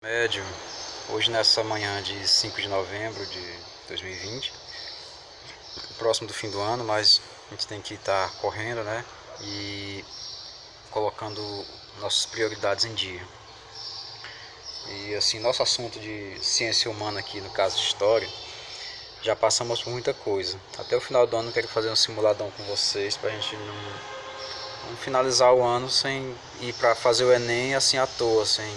Médio, hoje nessa manhã de 5 de novembro de 2020, próximo do fim do ano, mas a gente tem que estar correndo, né? E colocando nossas prioridades em dia. E assim, nosso assunto de ciência humana aqui, no caso de história, já passamos por muita coisa. Até o final do ano eu quero fazer um simuladão com vocês pra gente não finalizar o ano sem ir pra fazer o Enem assim à toa, sem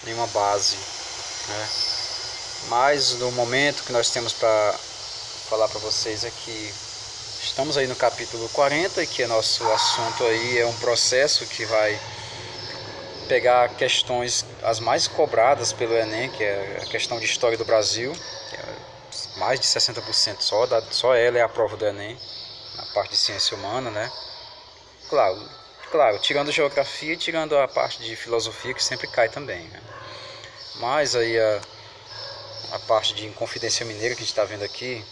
nenhuma base, né? Mas no momento que nós temos para falar para vocês é que estamos aí no capítulo 40, que é nosso assunto aí, é um processo que vai pegar questões as mais cobradas pelo Enem, que é a questão de história do Brasil, que é mais de 60% só ela é a prova do Enem, na parte de ciência humana, né? Claro, tirando geografia e tirando a parte de filosofia, que sempre cai também, né? Mas aí a parte de Inconfidência Mineira que a gente está vendo aqui,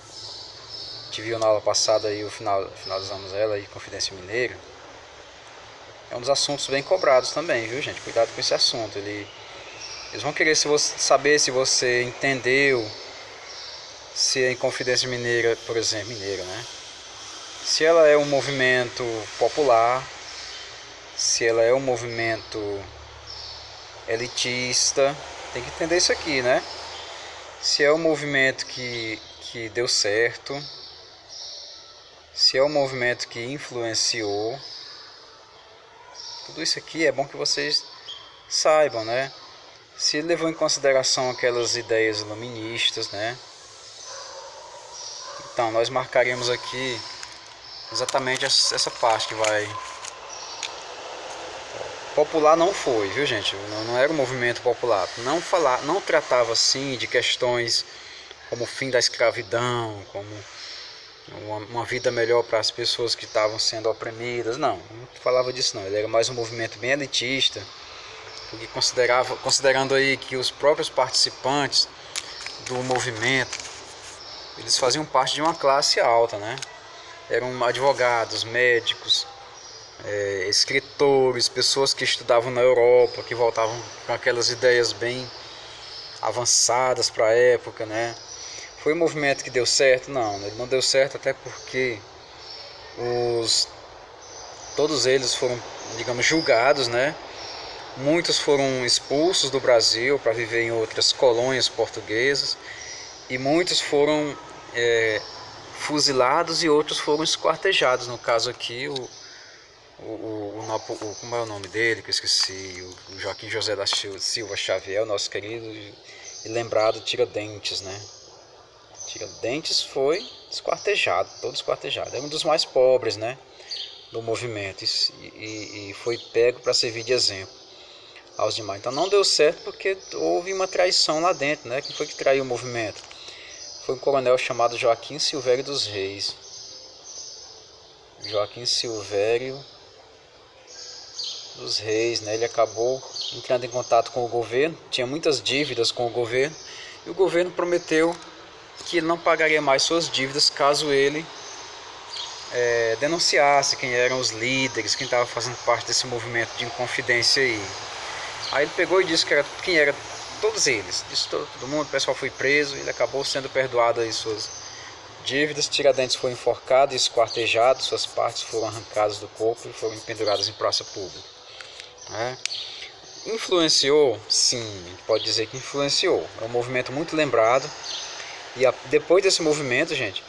a gente viu na aula passada aí, finalizamos ela aí, Confidência Mineira, é um dos assuntos bem cobrados também, viu gente? Cuidado com esse assunto, eles vão querer saber se você entendeu, se a Inconfidência Mineira, por exemplo, mineira, né? Se ela é um movimento popular, se ela é um movimento elitista, tem que entender isso aqui, né? Se é um movimento que deu certo, se é um movimento que influenciou, tudo isso aqui é bom que vocês saibam, né? Se levou em consideração aquelas ideias iluministas, né? Então, nós marcaremos aqui exatamente essa parte que vai... Popular não foi, viu gente? Não era um movimento popular. Não tratava assim de questões como o fim da escravidão, como uma vida melhor para as pessoas que estavam sendo oprimidas. Não falava disso não. Ele era mais um movimento bem elitista, porque considerando aí que os próprios participantes do movimento, eles faziam parte de uma classe alta, né? Eram advogados, médicos, escritores, pessoas que estudavam na Europa, que voltavam com aquelas ideias bem avançadas para a época, né? Foi um movimento que deu certo? Não, ele não deu certo, até porque todos eles foram, digamos, julgados, né? Muitos foram expulsos do Brasil para viver em outras colônias portuguesas, e muitos foram fuzilados e outros foram esquartejados. No caso aqui, como é o nome dele, que eu esqueci, o Joaquim José da Silva Xavier, o nosso querido e lembrado Tiradentes, né? Tiradentes foi esquartejado, todo esquartejado. É um dos mais pobres, né, do movimento, e foi pego para servir de exemplo aos demais. Então não deu certo porque houve uma traição lá dentro, né? Quem foi que traiu o movimento? Foi um coronel chamado Joaquim Silvério dos Reis. Joaquim Silvério dos Reis, né? Ele acabou entrando em contato com o governo, tinha muitas dívidas com o governo, e o governo prometeu que ele não pagaria mais suas dívidas caso ele denunciasse quem eram os líderes, quem estava fazendo parte desse movimento de Inconfidência aí. Aí ele pegou e disse quem era todos eles, disse todo mundo, o pessoal foi preso, ele acabou sendo perdoado aí suas dívidas. Tiradentes foi enforcado e esquartejado, suas partes foram arrancadas do corpo e foram penduradas em praça pública, né? Influenciou? Sim, pode dizer que influenciou. É um movimento muito lembrado. E depois desse movimento, gente,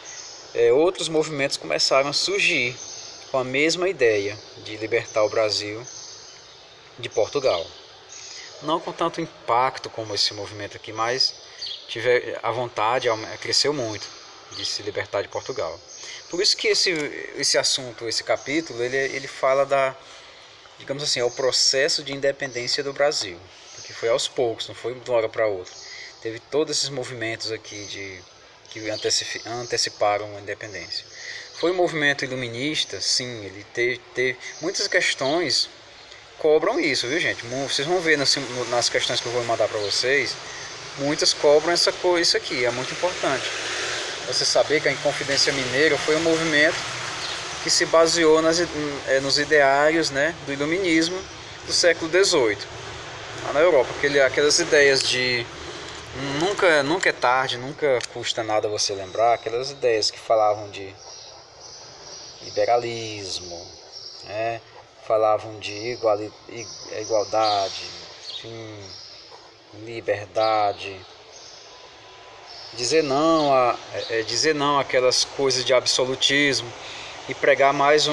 outros movimentos começaram a surgir com a mesma ideia de libertar o Brasil de Portugal. Não com tanto impacto como esse movimento aqui, mas a vontade cresceu muito de se libertar de Portugal. Por isso que esse assunto, esse capítulo, ele fala digamos assim, é o processo de independência do Brasil, porque foi aos poucos, não foi de uma hora para outra. Teve todos esses movimentos aqui que anteciparam a independência. Foi um movimento iluminista, sim, ele teve muitas questões cobram isso, viu gente? Vocês vão ver nas questões que eu vou mandar para vocês, muitas cobram isso aqui, é muito importante. Você saber que a Inconfidência Mineira foi um movimento que se baseou nos ideários, né, do iluminismo do século XVIII. na Europa, aquelas ideias de nunca é tarde, nunca custa nada você lembrar, aquelas ideias que falavam de liberalismo, né? Falavam de igualdade, enfim, liberdade, dizer não àquelas coisas de absolutismo e pregar mais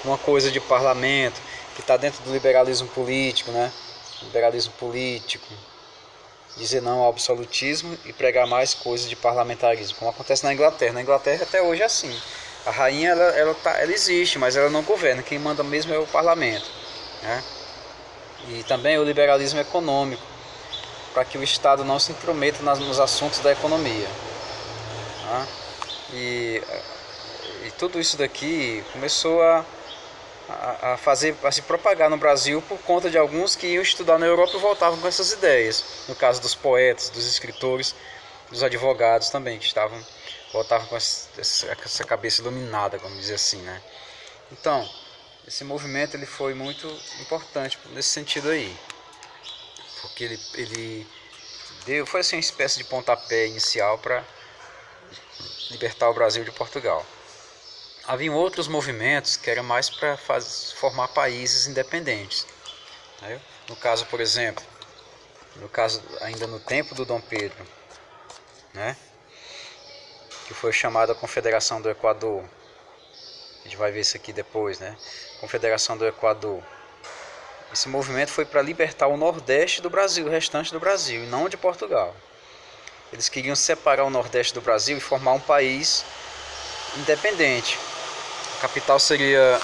uma coisa de parlamento que está dentro do liberalismo político, né? Liberalismo político, dizer não ao absolutismo e pregar mais coisas de parlamentarismo, como acontece na Inglaterra. Na Inglaterra até hoje é assim. A rainha ela existe, mas ela não governa. Quem manda mesmo é o parlamento, né? E também o liberalismo econômico, para que o Estado não se intrometa nos assuntos da economia, né? E tudo isso daqui começou a se propagar no Brasil por conta de alguns que iam estudar na Europa e voltavam com essas ideias. No caso dos poetas, dos escritores, dos advogados também, que voltavam com essa cabeça iluminada, vamos dizer assim, né? Então, esse movimento ele foi muito importante nesse sentido aí, porque ele foi assim uma espécie de pontapé inicial para libertar o Brasil de Portugal. Haviam outros movimentos que eram mais para formar países independentes, né? No caso, por exemplo, ainda no tempo do Dom Pedro, né? Que foi chamada Confederação do Equador. A gente vai ver isso aqui depois, né? Confederação do Equador. Esse movimento foi para libertar o Nordeste do Brasil, o restante do Brasil, e não de Portugal. Eles queriam separar o Nordeste do Brasil e formar um país independente. A capital seria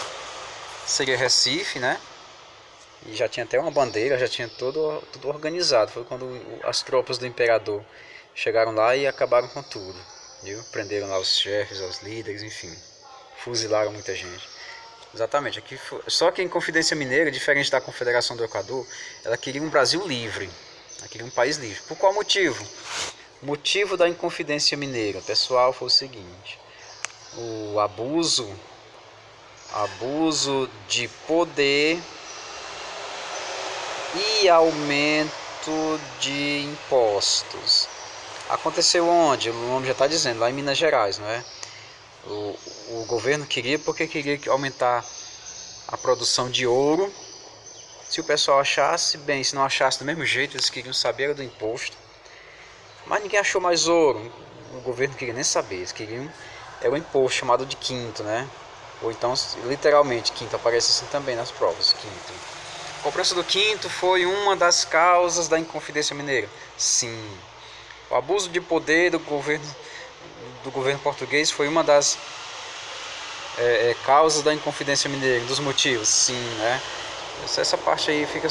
Recife, né? E já tinha até uma bandeira, já tinha tudo organizado. Foi quando as tropas do imperador chegaram lá e acabaram com tudo, viu? Prenderam lá os chefes, os líderes, enfim, fuzilaram muita gente. Exatamente. Só que em Confidência Mineira, diferente da Confederação do Equador, ela queria um Brasil livre, ela queria um país livre. Por qual motivo? O motivo da Inconfidência Mineira, pessoal, foi o seguinte: o abuso de poder e aumento de impostos. Aconteceu onde? O nome já está dizendo, lá em Minas Gerais, não é? O governo queria porque queria aumentar a produção de ouro. Se o pessoal achasse, bem, se não achasse do mesmo jeito, eles queriam saber do imposto. Mas ninguém achou mais ouro. O governo não queria nem saber, eles queriam o imposto chamado de quinto, né? Ou então, literalmente, quinto, aparece assim também nas provas, quinto. A cobrança do quinto foi uma das causas da Inconfidência Mineira? Sim. O abuso de poder do governo português foi uma das causas da Inconfidência Mineira, dos motivos? Sim, né? Essa parte aí fica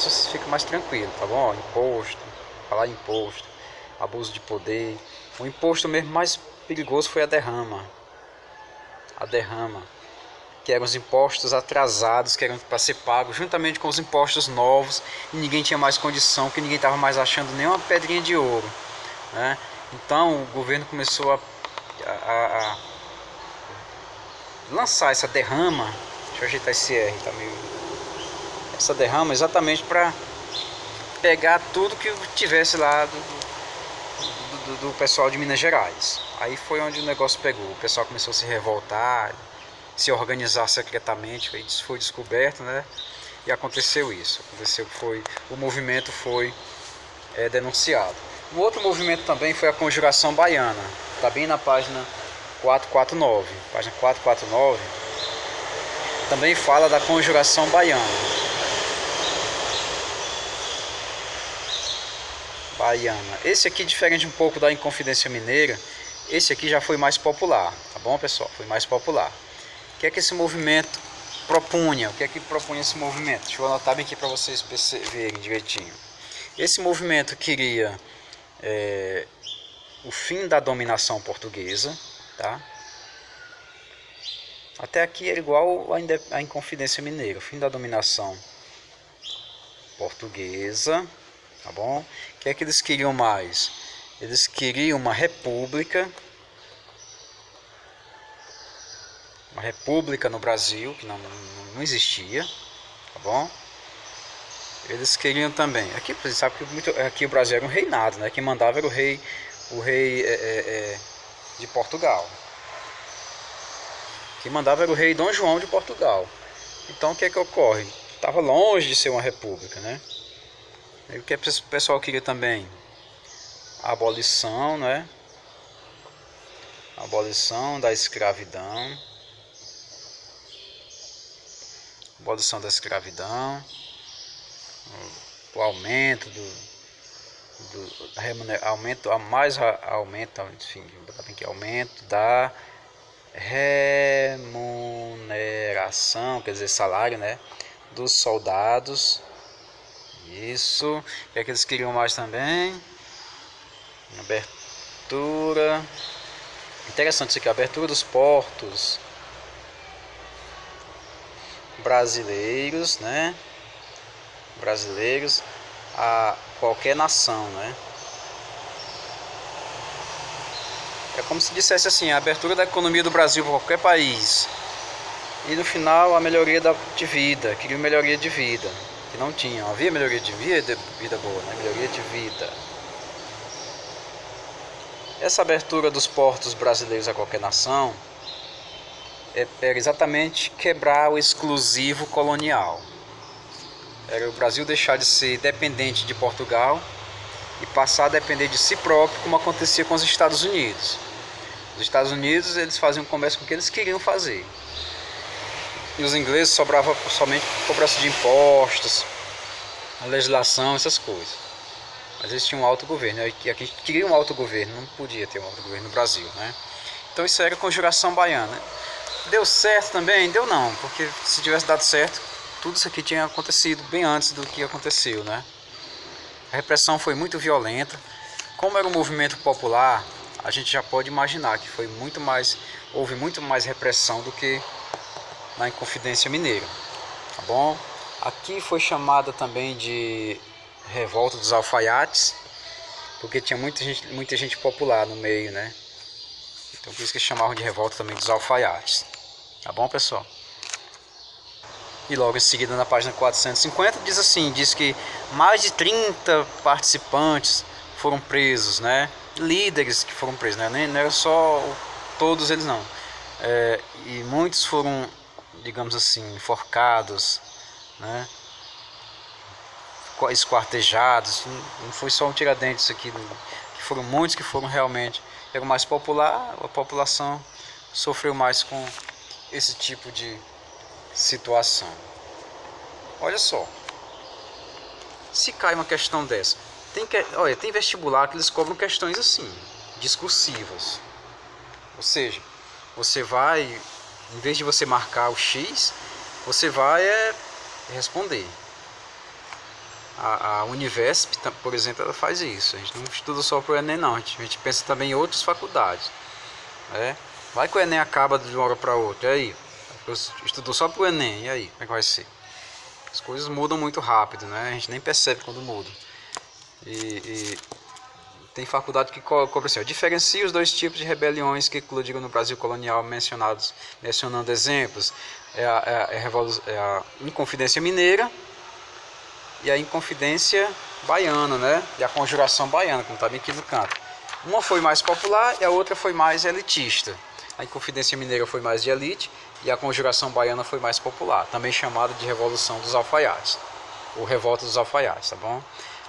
mais tranquilo, tá bom? Imposto, falar em imposto, abuso de poder. O imposto mesmo mais perigoso foi a derrama. Que eram os impostos atrasados, que eram para ser pagos juntamente com os impostos novos, e ninguém tinha mais condição, que ninguém estava mais achando nem uma pedrinha de ouro, né? Então o governo começou a lançar essa derrama. Deixa eu ajeitar esse R, tá meio... Essa derrama exatamente para pegar tudo que tivesse lá do pessoal de Minas Gerais. Aí foi onde o negócio pegou, o pessoal começou a se revoltar, se organizar secretamente, foi descoberto, né? E aconteceu isso. O movimento foi denunciado. Um outro movimento também foi a Conjuração Baiana. Está bem na página 449. Página 449 também fala da Conjuração Baiana. Esse aqui, diferente um pouco da Inconfidência Mineira, esse aqui já foi mais popular, tá bom, pessoal? Foi mais popular. O que é que esse movimento propunha? O que é que propunha esse movimento? Deixa eu anotar bem aqui para vocês verem direitinho. Esse movimento queria o fim da dominação portuguesa, tá? Até aqui era igual a Inconfidência Mineira, o fim da dominação portuguesa, tá bom? O que é que eles queriam mais? Eles queriam uma república no Brasil, que não existia, tá bom? eles queriam também. Aqui você sabe que aqui o Brasil era um reinado, né? Quem mandava era o rei de Portugal. Quem mandava era o rei Dom João de Portugal. Então o que é que ocorre? Estava longe de ser uma república, né? E o que o pessoal queria também? A abolição, né? A abolição da escravidão. Abolição da escravidão. O aumento aumento da remuneração, quer dizer, salário, né, dos soldados. Isso. O que é que eles queriam mais também? Abertura. Interessante isso aqui, a abertura dos portos brasileiros, né? Brasileiros a qualquer nação, né? É como se dissesse assim, a abertura da economia do Brasil para qualquer país. E no final a melhoria de vida, queria melhoria de vida, que não tinha, não havia melhoria de vida boa, né? Melhoria de vida. Essa abertura dos portos brasileiros a qualquer nação era exatamente quebrar o exclusivo colonial. Era o Brasil deixar de ser dependente de Portugal e passar a depender de si próprio, como acontecia com os Estados Unidos. Os Estados Unidos, eles faziam comércio com o que eles queriam fazer. E os ingleses sobravam somente cobrança de impostos, a legislação, essas coisas. Mas eles tinham um autogoverno. E aqui queria um autogoverno, não podia ter um autogoverno no Brasil, né? Então isso era conjuração baiana. Deu certo também? Deu não, porque se tivesse dado certo, tudo isso aqui tinha acontecido bem antes do que aconteceu, né? A repressão foi muito violenta. Como era um movimento popular, a gente já pode imaginar que houve muito mais repressão do que na Inconfidência Mineira, tá bom? Aqui foi chamada também de Revolta dos Alfaiates, porque tinha muita gente popular no meio, né? Então por isso que chamavam de Revolta também dos Alfaiates, tá bom, pessoal? E logo em seguida, na página 450, diz que mais de 30 participantes foram presos, né? Líderes que foram presos, né? Não era só todos eles, não. E muitos foram, digamos assim, enforcados, né? Esquartejados. Não foi só um Tiradentes aqui, foram muitos que foram realmente. Era o mais popular, a população sofreu mais com esse tipo de situação. Olha só, se cai uma questão dessa, tem vestibular que eles cobram questões assim, discursivas. Ou seja, você vai, em vez de você marcar o X, você vai responder. A Univesp, por exemplo, ela faz isso. A gente não estuda só para o Enem, não. A gente pensa também em outras faculdades. Vai que o Enem acaba de uma hora para outra. E aí? Estudou só para o Enem. E aí? Como é que vai ser? As coisas mudam muito rápido, né? A gente nem percebe quando muda. E tem faculdade que cobra assim: diferencia os dois tipos de rebeliões que eclodiram no Brasil colonial mencionando exemplos. A Inconfidência Mineira e a Inconfidência Baiana, né? E a Conjuração Baiana, como está bem aqui no canto. Uma foi mais popular e a outra foi mais elitista. A Inconfidência Mineira foi mais de elite e a Conjuração Baiana foi mais popular, também chamada de Revolução dos Alfaiates, ou Revolta dos Alfaiates, tá bom?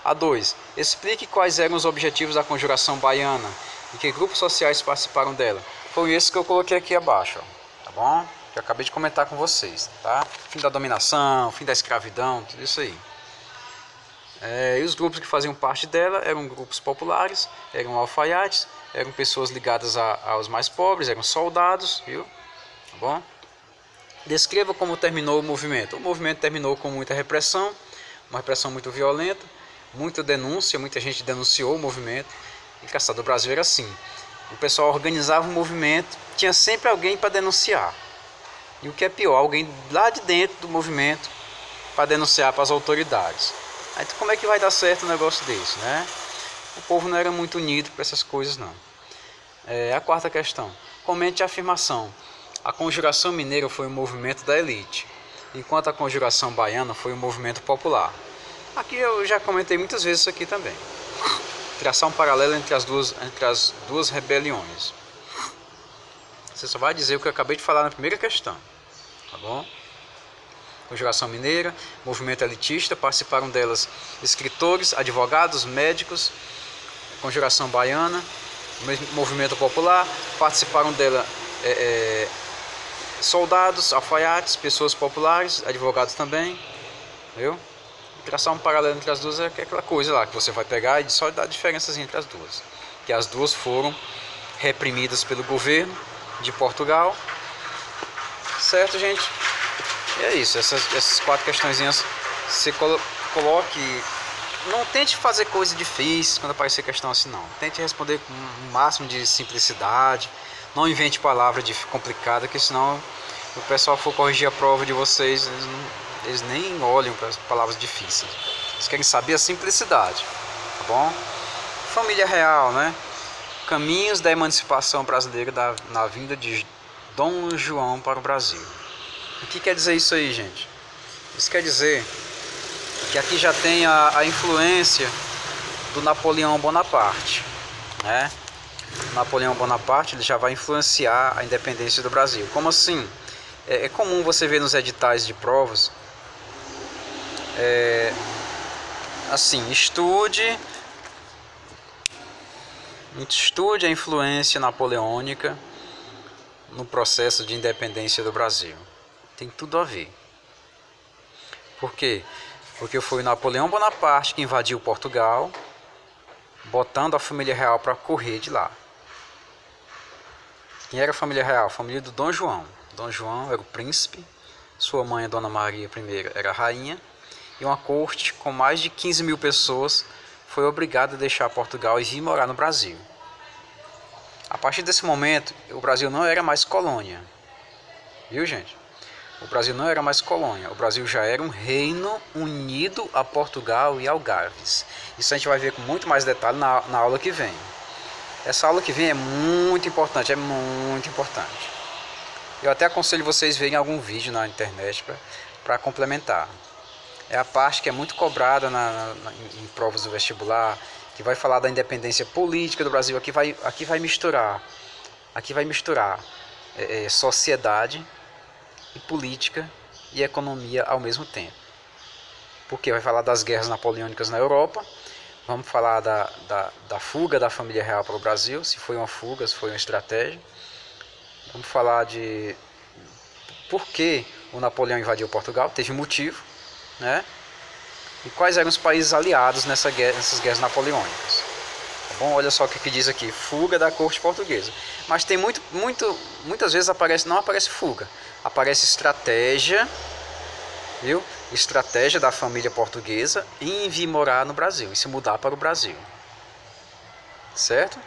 A 2. Explique quais eram os objetivos da Conjuração Baiana e que grupos sociais participaram dela. Foi esse que eu coloquei aqui abaixo, ó, tá bom? Que eu acabei de comentar com vocês, tá? Fim da dominação, fim da escravidão, tudo isso aí. E os grupos que faziam parte dela eram grupos populares, eram alfaiates, eram pessoas ligadas aos mais pobres, eram soldados, viu? Tá bom? Descreva como terminou o movimento. O movimento terminou com muita repressão, uma repressão muito violenta, muita denúncia, muita gente denunciou o movimento. Engraçado, o Brasil era assim. O pessoal organizava um movimento, tinha sempre alguém para denunciar. E o que é pior, alguém lá de dentro do movimento para denunciar para as autoridades. Aí como é que vai dar certo um negócio desse, né? O povo não era muito unido para essas coisas, não. A quarta questão. Comente a afirmação. A Conjuração Mineira foi um movimento da elite, enquanto a Conjuração Baiana foi um movimento popular. Aqui eu já comentei muitas vezes isso aqui também. Traçar um paralelo entre as duas rebeliões. Você só vai dizer o que eu acabei de falar na primeira questão, tá bom? Conjuração Mineira, movimento elitista, participaram delas escritores, advogados, médicos. Conjuração Baiana, movimento popular, participaram dela soldados, alfaiates, pessoas populares, advogados também, viu? Traçar um paralelo entre as duas é aquela coisa lá que você vai pegar e só dar diferenças entre as duas, que as duas foram reprimidas pelo governo de Portugal, certo, gente? E é isso, essas 4 questõezinhas você coloque. Não tente fazer coisa difícil quando aparecer questão assim, não. Tente responder com o máximo de simplicidade. Não invente palavra complicada, que senão o pessoal for corrigir a prova de vocês, eles nem olham para as palavras difíceis. Eles querem saber a simplicidade, tá bom? Família real, né? Caminhos da emancipação brasileira na vinda de Dom João para o Brasil. O que quer dizer isso aí, gente? Isso quer dizer que aqui já tem a influência do Napoleão Bonaparte, né? Napoleão Bonaparte ele já vai influenciar a independência do Brasil. Como assim? É comum você ver nos editais de provas, assim, estude a influência napoleônica no processo de independência do Brasil. Tem tudo a ver. Por quê? Porque foi Napoleão Bonaparte que invadiu Portugal, botando a família real para correr de lá. Quem era a família real? A família do Dom João. Dom João era o príncipe, sua mãe, a Dona Maria I, era a rainha, e uma corte com mais de 15 mil pessoas foi obrigada a deixar Portugal e vir morar no Brasil. A partir desse momento, o Brasil não era mais colônia. Viu, gente? O Brasil não era mais colônia. O Brasil já era um reino unido a Portugal e Algarves. Isso a gente vai ver com muito mais detalhe na aula que vem. Essa aula que vem é muito importante, Eu até aconselho vocês verem algum vídeo na internet para complementar. É a parte que é muito cobrada em provas do vestibular, que vai falar da independência política do Brasil. Aqui vai misturar sociedade e política e economia ao mesmo tempo. Porque vai falar das guerras napoleônicas na Europa, vamos falar da fuga da família real para o Brasil, se foi uma fuga, se foi uma estratégia. Vamos falar de por que o Napoleão invadiu Portugal, teve motivo, né? E quais eram os países aliados nessas guerras napoleônicas. Tá bom? Olha só o que diz aqui, fuga da corte portuguesa. Mas tem muitas vezes não aparece fuga, aparece estratégia, viu? Estratégia da família portuguesa em vir morar no Brasil, e se mudar para o Brasil. Certo?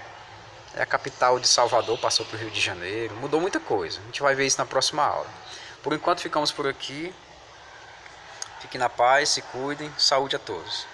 A capital de Salvador passou para o Rio de Janeiro, mudou muita coisa. A gente vai ver isso na próxima aula. Por enquanto ficamos por aqui. Fiquem na paz, se cuidem. Saúde a todos.